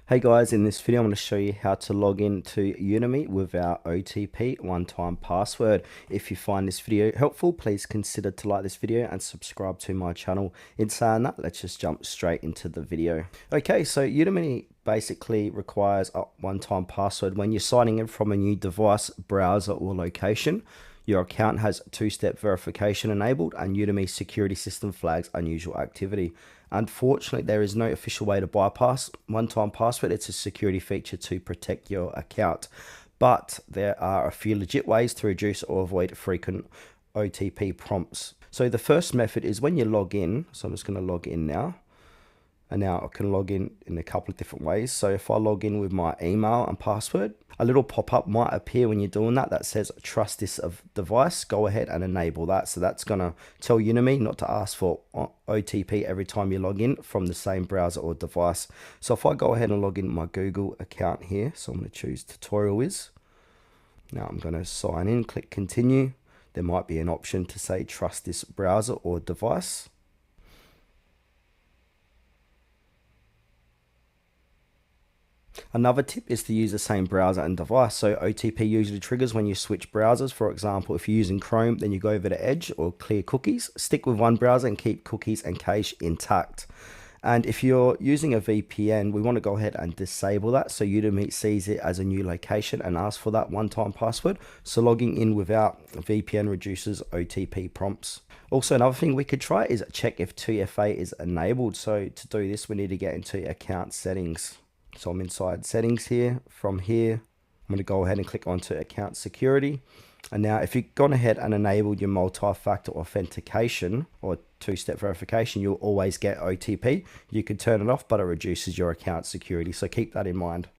Hey guys, in this video I'm going to show you how to log in to Udemy with our OTP one-time password. If you find this video helpful, please consider to like this video and subscribe to my channel. In saying that, let's just jump straight into the video. Okay, so Udemy basically requires a one-time password when you're signing in from a new device, browser or location. Your account has two-step verification enabled and Udemy security system flags unusual activity. Unfortunately, there is no official way to bypass one-time password. It's a security feature to protect your account. But there are a few legit ways to reduce or avoid frequent OTP prompts. So the first method is when you log in. So I'm just going to log in now. And now I can log in a couple of different ways. So if I log in with my email and password, a little pop-up might appear when you're doing that says trust this device. Go ahead and enable that. So that's going to tell Udemy not to ask for OTP every time you log in from the same browser or device. So if I go ahead and log in my Google account here, so I'm going to choose Tutorial Wiz. Now I'm going to sign in, click continue. There might be an option to say trust this browser or device. Another tip is to use the same browser and device. So OTP usually triggers when you switch browsers. For example, if you're using Chrome, then you go over to Edge or clear cookies. Stick with one browser and keep cookies and cache intact. And if you're using a VPN, we want to go ahead and disable that so Udemy sees it as a new location and asks for that one-time password. So logging in without VPN reduces OTP prompts. Also, another thing we could try is check if 2FA is enabled. So to do this, we need to get into account settings. So I'm inside settings here. From here, I'm going to go ahead and click onto account security. And now if you've gone ahead and enabled your multi-factor authentication or two-step verification, you'll always get OTP. You can turn it off, but it reduces your account security. So keep that in mind.